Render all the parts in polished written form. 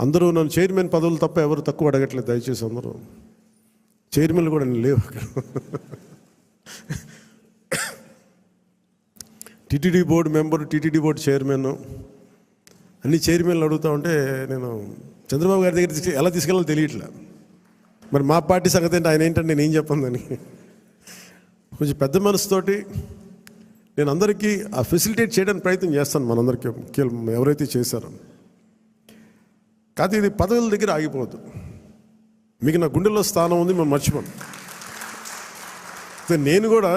అందరూ నన్ను చైర్మన్ పదవులు తప్ప ఎవరు తక్కువ అడగట్లేదు. దయచేసి అందరూ చైర్మన్లు కూడా లేవు అక్కడ. TTD board member, TTD board chairman, అన్ని చైర్మన్లు అడుగుతూ ఉంటే నేను చంద్రబాబు గారి దగ్గర ఎలా తీసుకెళ్ళాలో తెలియట్లే. మరి మా పార్టీ సంగతి ఏంటి, ఆయన ఏంటంటే నేను ఏం చెప్పందని కొంచెం పెద్ద మనసుతోటి నేను అందరికీ ఆ ఫెసిలిటేట్ చేయడానికి ప్రయత్నం చేస్తాను. మనందరికీ ఎవరైతే చేశారో. కాదు ఇది పదవుల దగ్గర ఆగిపోవద్దు. మీకు నా గుండెల్లో స్థానం ఉంది, మేము మర్చిపోను. నేను కూడా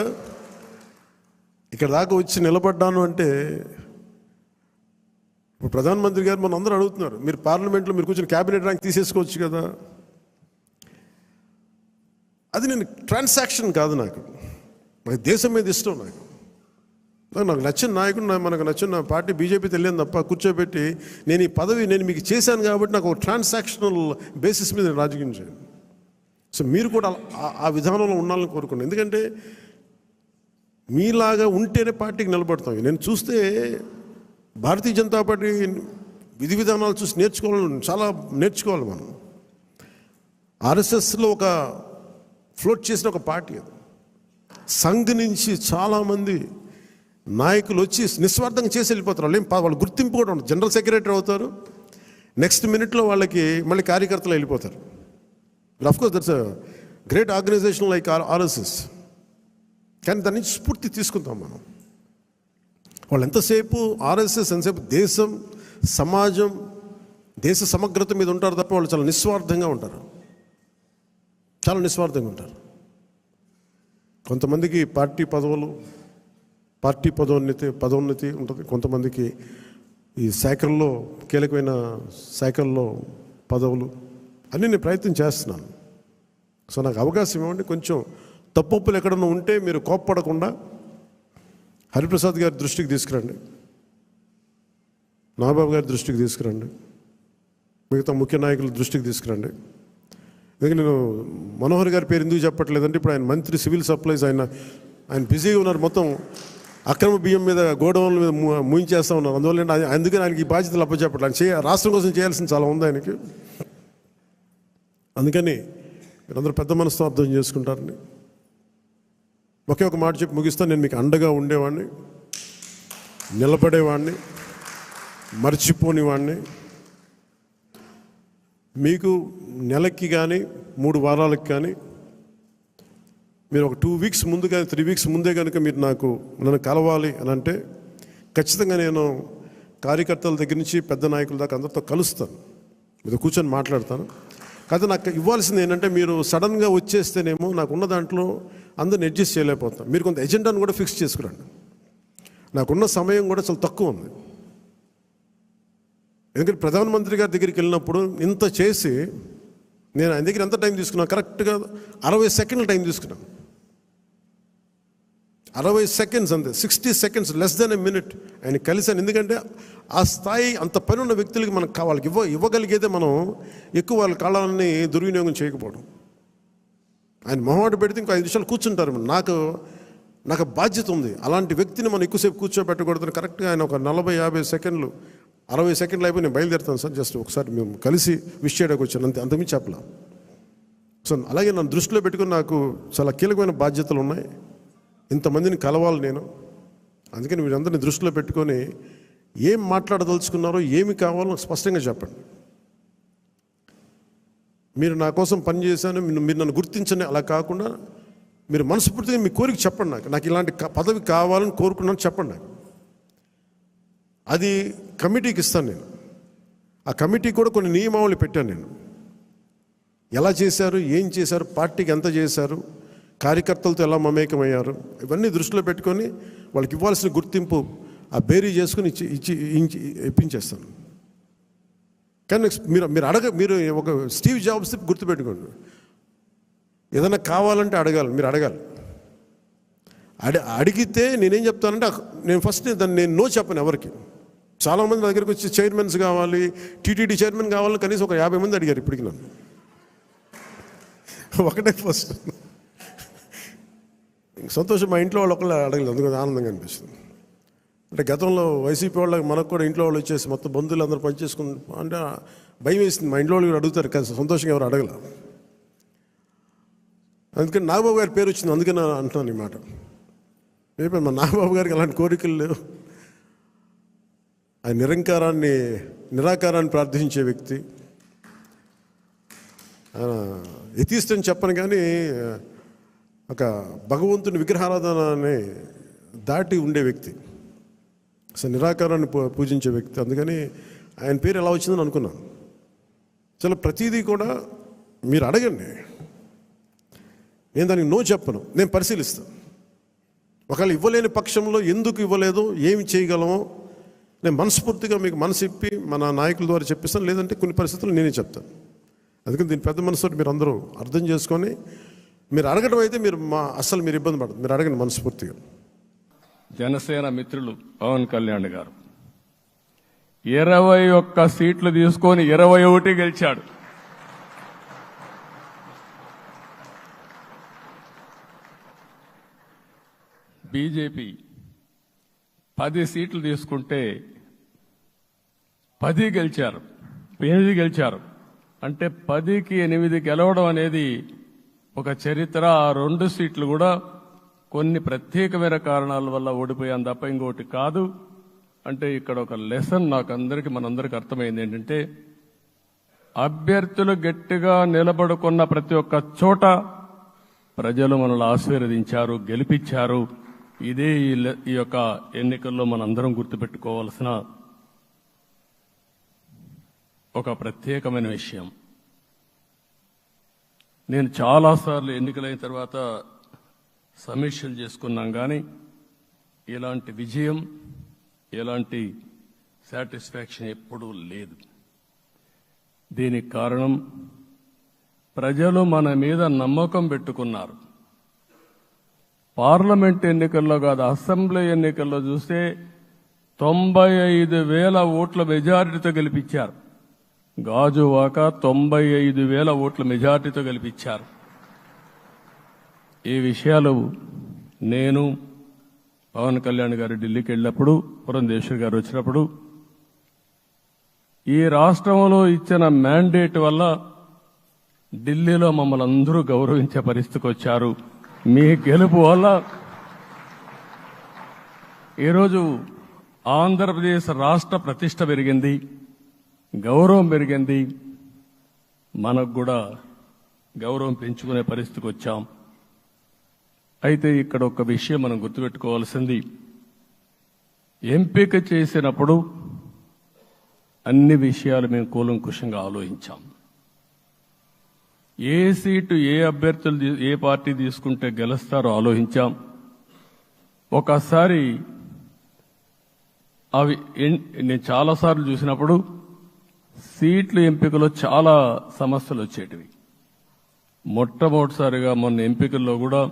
ఇక్కడ దాకా వచ్చి నిలబడ్డాను అంటే ఇప్పుడు ప్రధానమంత్రి గారు మన అందరూ అడుగుతున్నారు, మీరు పార్లమెంట్లో మీరు కూర్చొని క్యాబినెట్ ర్యాంక్ తీసేసుకోవచ్చు కదా. అది నేను ట్రాన్సాక్షన్ కాదు. నాకు దేశం మీద ఇష్టం. నాకు నచ్చిన నాయకుడు, మనకు నచ్చిన పార్టీ బీజేపీ తెలియదు తప్ప కూర్చోబెట్టి నేను ఈ పదవి నేను మీకు చేశాను కాబట్టి నాకు ఒక ట్రాన్సాక్షనల్ బేసిస్ మీద నేను రాజకీయం చేయను. సో మీరు కూడా ఆ విధానంలో ఉండాలని కోరుకున్నాను. ఎందుకంటే మీలాగా ఉంటేనే పార్టీకి నిలబడతాం. నేను చూస్తే భారతీయ జనతా పార్టీ విధి విధానాలు చూసి చాలా నేర్చుకోవాలి మనం. ఆర్ఎస్ఎస్లో ఒక ఫ్లోట్ చేసిన ఒక పార్టీ అది. సంఘ్ నుంచి చాలామంది నాయకులు వచ్చి నిస్వార్థంగా చేసి వెళ్ళిపోతారు. వాళ్ళు గుర్తింపు కూడా ఉండదు. జనరల్ సెక్రటరీ అవుతారు, నెక్స్ట్ మినిట్లో వాళ్ళకి మళ్ళీ కార్యకర్తలు వెళ్ళిపోతారు. Of course that's a great organization like RSS. కానీ దాని నుంచి స్ఫూర్తి తీసుకుంటాం మనం. వాళ్ళు ఎంతసేపు ఆర్ఎస్ఎస్ ఎంతసేపు దేశం, సమాజం, దేశ సమగ్రత మీద ఉంటారు తప్ప వాళ్ళు చాలా నిస్వార్థంగా ఉంటారు. చాలా నిస్వార్థంగా ఉంటారు. కొంతమందికి పార్టీ పదోన్నతి ఉంటుంది. కొంతమందికి ఈ శాఖల్లో కీలకమైన శాఖల్లో పదవులు అన్నీ నేను ప్రయత్నం చేస్తున్నాను. సో నాకు అవకాశం ఇవ్వండి. కొంచెం తప్పులు ఎక్కడన్నా ఉంటే మీరు కోప్పడకుండా హరిప్రసాద్ గారి దృష్టికి తీసుకురండి, నాగబాబు గారి దృష్టికి తీసుకురండి, మిగతా ముఖ్య నాయకుల దృష్టికి తీసుకురండి. ఎందుకంటే నేను మనోహర్ గారి పేరు ఎందుకు చెప్పట్లేదంటే ఇప్పుడు ఆయన మంత్రి సివిల్ సప్లైస్, ఆయన బిజీగా ఉన్నారు. మొత్తం అక్రమ బియ్యం మీద గోడౌన్ల మీద ముయించేస్తూ ఉన్నారు. అందువల్ల అందుకని ఆయనకి ఈ బాధ్యతలు అప్పచెప్పట్లేదు. ఆయన రాష్ట్రం కోసం చేయాల్సింది చాలా ఉంది ఆయనకి. అందుకని మీరందరూ పెద్ద మనసుతో అర్థం చేసుకుంటారని ఒకే ఒక మాట చెప్పి ముగిస్తాను. నేను మీకు అండగా ఉండేవాడిని, నిలబడేవాడిని, మర్చిపోనివాడిని. మీకు నెలకి కానీ 3 వారాలకు కానీ మీరు ఒక 2 వీక్స్ ముందు కానీ 3 వీక్స్ ముందే కనుక మీరు నన్ను కలవాలి అని అంటే ఖచ్చితంగా నేను కార్యకర్తల దగ్గర నుంచి పెద్ద నాయకుల దాకా అందరితో కలుస్తాను, మీతో కూర్చొని మాట్లాడతాను. కాదు నాకు ఇవ్వాల్సింది ఏంటంటే మీరు సడన్గా వచ్చేస్తేనేమో నాకున్న దాంట్లో అందరిని అడ్జస్ట్ చేయలేకపోతాను. మీరు కొంత ఎజెండాను కూడా ఫిక్స్ చేసుకురండి. నాకున్న సమయం కూడా చాలా తక్కువ ఉంది. ఎందుకంటే ప్రధానమంత్రి గారి దగ్గరికి వెళ్ళినప్పుడు ఇంత చేసి నేను ఆయన దగ్గర ఎంత టైం తీసుకున్నాను, కరెక్ట్గా 60 సెకండ్ల టైం తీసుకున్నాను. 60 సెకండ్స్ అంతే, 60 seconds, less than a minute ఆయన కలిశాను. ఎందుకంటే ఆ స్థాయి అంత పని ఉన్న వ్యక్తులకి మనకు వాళ్ళకి ఇవ్వగలిగేదే మనం ఎక్కువ వాళ్ళ కాలాన్ని దుర్వినియోగం చేయకపోవడం. ఆయన మొహమాట పెడితే ఇంకో 5 నిమిషాలు కూర్చుంటారు. నాకు బాధ్యత ఉంది. అలాంటి వ్యక్తిని మనం ఎక్కువసేపు కూర్చోబెట్టకూడదని కరెక్ట్గా ఆయన ఒక 40-50 సెకండ్లు 60 సెకండ్లు అయిపోయి నేను బయలుదేరుతాను సార్, జస్ట్ ఒకసారి మేము కలిసి విష్ చేయడానికి వచ్చాను, అంతమించి చెప్పలా. సో అలాగే నన్ను దృష్టిలో పెట్టుకుని నాకు చాలా కీలకమైన బాధ్యతలు ఉన్నాయి. ఇంతమందిని కలవాలి నేను. అందుకని మీరందరినీ దృష్టిలో పెట్టుకొని ఏం మాట్లాడదలుచుకున్నారో, ఏమి కావాలో స్పష్టంగా చెప్పండి. మీరు నా కోసం పనిచేశాను, మీరు నన్ను గుర్తించండి. అలా కాకుండా మీరు మనస్ఫూర్తిగా మీ కోరిక చెప్పండి. నాకు ఇలాంటి పదవి కావాలని కోరుకున్నాను చెప్పండి నాకు. అది కమిటీకి ఇస్తాను నేను. ఆ కమిటీ కూడా కొన్ని నియమావళి పెట్టాను నేను. ఎలా చేశారు, ఏం చేశారు, పార్టీకి ఎంత చేశారు, కార్యకర్తలతో ఎలా మమేకమయ్యారు, ఇవన్నీ దృష్టిలో పెట్టుకొని వాళ్ళకి ఇవ్వాల్సిన గుర్తింపు ఆ బేరీ చేసుకుని ఇప్పించేస్తాను. కానీ మీరు ఒక స్టీవ్ జాబ్స్ గుర్తుపెట్టుకోండి, ఏదైనా కావాలంటే మీరు అడగాలి. అడిగితే నేనేం చెప్తానంటే నేను ఫస్ట్ నేను నో చెప్పను ఎవరికి. చాలామంది నా దగ్గరికి వచ్చి చైర్మన్స్ కావాలి, టీటీడీ చైర్మన్ కావాలని కనీసం ఒక 50 మంది అడిగారు ఇప్పటికి నన్ను. ఒకటే ఫస్ట్ సంతోషం. మా ఇంట్లో వాళ్ళు ఒకళ్ళు అడగలేదు, అందుకని ఆనందంగా అనిపిస్తుంది. అంటే గతంలో వైసీపీ వాళ్ళకి మనకు కూడా ఇంట్లో వాళ్ళు వచ్చేసి మొత్తం బంధువులు అందరూ పనిచేసుకుని అంటే భయం వేసింది. మా ఇంట్లో వాళ్ళు అడుగుతారు కానీ సంతోషంగా ఎవరు అడగల. అందుకని నాగబాబు గారి పేరు వచ్చింది, అందుకని అంటున్నాను ఈ మాట. రేపు మా నాగబాబు గారికి అలాంటి కోరికలు లేవు. ఆయన నిరాకారాన్ని ప్రార్థించే వ్యక్తి. ఎథీస్ట్ అని చెప్పను కానీ ఒక భగవంతుని విగ్రహారాధనని దాటి ఉండే వ్యక్తి, అసలు నిరాకారాన్ని పూజించే వ్యక్తి. అందుకని ఆయన పేరు ఎలా వచ్చిందని అనుకున్నాను. చాలా ప్రతిదీ కూడా మీరు అడగండి, నేను దానికి నో చెప్పను, నేను పరిశీలిస్తాను. ఒకవేళ ఇవ్వలేని పక్షంలో ఎందుకు ఇవ్వలేదో, ఏమి చేయగలమో నేను మనస్ఫూర్తిగా మీకు మనసిప్పి మన నాయకుల ద్వారా చెప్పిస్తాను. లేదంటే కొన్ని పరిస్థితులు నేనే చెప్తాను. అందుకని దీని పెద్ద మనసుతో మీరు అందరూ అర్థం చేసుకొని మీరు అడగడం అయితే మీరు అస్సలు మీరు ఇబ్బంది పడదు, మీరు అడగండి మనస్ఫూర్తిగా. జనసేన మిత్రులు పవన్ కళ్యాణ్ గారు 21 సీట్లు తీసుకొని 21 గెలిచాడు. బీజేపీ 10 సీట్లు తీసుకుంటే 10 గెలిచారు, 8 గెలిచారు. అంటే 10కి 8 గెలవడం అనేది ఒక చరిత్ర. ఆ 2 సీట్లు కూడా కొన్ని ప్రత్యేకమైన కారణాల వల్ల ఓడిపోయాం తప్ప ఇంకోటి కాదు. అంటే ఇక్కడ ఒక లెసన్ మనందరికీ అర్థమైంది ఏంటంటే, అభ్యర్థులు గట్టిగా నిలబడుకున్న ప్రతి ఒక్క చోట ప్రజలు మనల్ని ఆశీర్వదించారు, గెలిపించారు. ఇదే ఈ యొక్క ఎన్నికల్లో మనందరం గుర్తుపెట్టుకోవాల్సిన ఒక ప్రత్యేకమైన విషయం. నేను చాలాసార్లు ఎన్నికలైన తర్వాత సమీక్షలు చేసుకున్నాం, కానీ ఇలాంటి విజయం, ఎలాంటి సాటిస్ఫాక్షన్ ఎప్పుడూ లేదు. దీనికి కారణం ప్రజలు మన మీద నమ్మకం పెట్టుకున్నారు. పార్లమెంట్ ఎన్నికల్లో కాదు, అసెంబ్లీ ఎన్నికల్లో చూస్తే 95,000 ఓట్ల మెజారిటీతో గెలిపించారు. గాజువాక 95,000 ఓట్ల మెజారిటీతో గెలిపించారు. ఈ విషయాలు నేను పవన్ కళ్యాణ్ గారు ఢిల్లీకి వెళ్ళినప్పుడు, పురంధేశ్వరి గారు వచ్చినప్పుడు, ఈ రాష్ట్రంలో ఇచ్చిన మ్యాండేట్ వల్ల ఢిల్లీలో మమ్మల్ని అందరూ గౌరవించే పరిస్థితికి వచ్చారు. మీ గెలుపు వల్ల ఈరోజు ఆంధ్రప్రదేశ్ రాష్ట్ర ప్రతిష్ట పెరిగింది, గౌరవం పెరిగింది. మనకు కూడా గౌరవం పెంచుకునే పరిస్థితికి వచ్చాం. అయితే ఇక్కడ ఒక విషయం మనం గుర్తుపెట్టుకోవాల్సింది, ఎంపిక చేసినప్పుడు అన్ని విషయాలు మేము కూలంకుషంగా ఆలోచించాం. ఏ సీటు ఏ అభ్యర్థులు ఏ పార్టీ తీసుకుంటే గెలుస్తారో ఆలోచించాం. ఒకసారి అవి నేను చాలాసార్లు చూసినప్పుడు సీట్ల ఎంపికలో చాలా సమస్యలు వచ్చేటివి. మొట్టమొదటిసారిగా మొన్న ఎంపికల్లో కూడా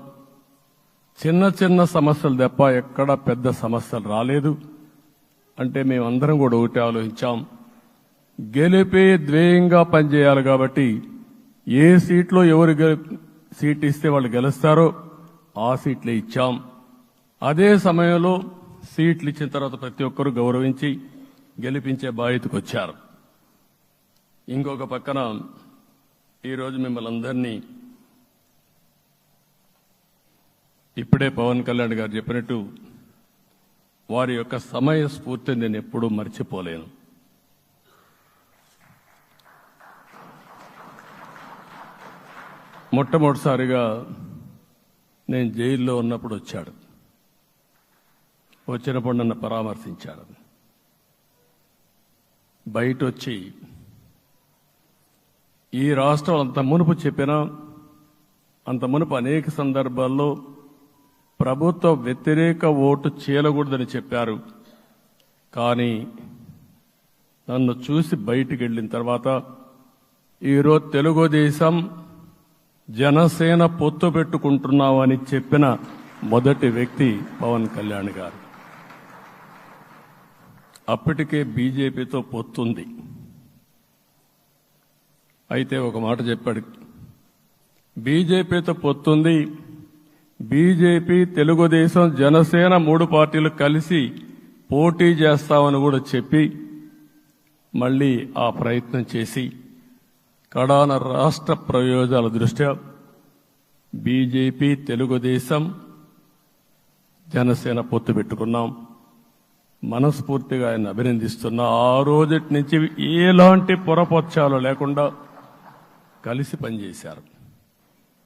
చిన్న చిన్న సమస్యలు తప్ప ఎక్కడ పెద్ద సమస్యలు రాలేదు. అంటే మేమందరం కూడా ఒకటి ఆలోచించాం, గెలిపే ధ్యేయంగా పనిచేయాలి. కాబట్టి ఏ సీట్లో ఎవరు సీట్ ఇస్తే వాళ్ళు గెలుస్తారో ఆ సీట్లే ఇచ్చాం. అదే సమయంలో సీట్లు ఇచ్చిన తర్వాత ప్రతి ఒక్కరూ గౌరవించి గెలిపించే బాధ్యతకు వచ్చారు. ఇంకొక పక్కన ఈరోజు మిమ్మల్ని అందరినీ ఇప్పుడే పవన్ కళ్యాణ్ గారు చెప్పినట్టు వారి యొక్క సమయ స్ఫూర్తిని నేను ఎప్పుడూ మర్చిపోలేను. మొట్టమొదటిసారిగా నేను జైల్లో ఉన్నప్పుడు వచ్చాడు. వచ్చినప్పుడు నన్ను పరామర్శించాడు. బయట వచ్చి ఈ రాష్ట్రం అంత మునుపు చెప్పినా, అంత మునుపు అనేక సందర్భాల్లో ప్రభుత్వ వ్యతిరేక ఓటు చేయకూడదని చెప్పారు. కానీ నన్ను చూసి బయటికి వెళ్ళిన తర్వాత ఈరోజు తెలుగుదేశం జనసేన పొత్తు పెట్టుకుంటున్నామని చెప్పిన మొదటి వ్యక్తి పవన్ కళ్యాణ్ గారు. అప్పటికే బీజేపీతో పొత్తుంది. అయితే ఒక మాట చెప్పాడు, బీజేపీతో పొత్తుంది, బీజేపీ, తెలుగుదేశం, జనసేన 3 పార్టీలు కలిసి పోటీ చేస్తామని కూడా చెప్పి మళ్ళీ ఆ ప్రయత్నం చేసి కడాన రాష్ట్ర ప్రయోజనాల దృష్ట్యా బీజేపీ, తెలుగుదేశం, జనసేన పొత్తు పెట్టుకున్నాం. మనస్ఫూర్తిగా ఆయన అభినందిస్తున్నా. ఆ రోజటి నుంచి ఎలాంటి పొరపక్షాలు లేకుండా కలిసి పనిచేశారు.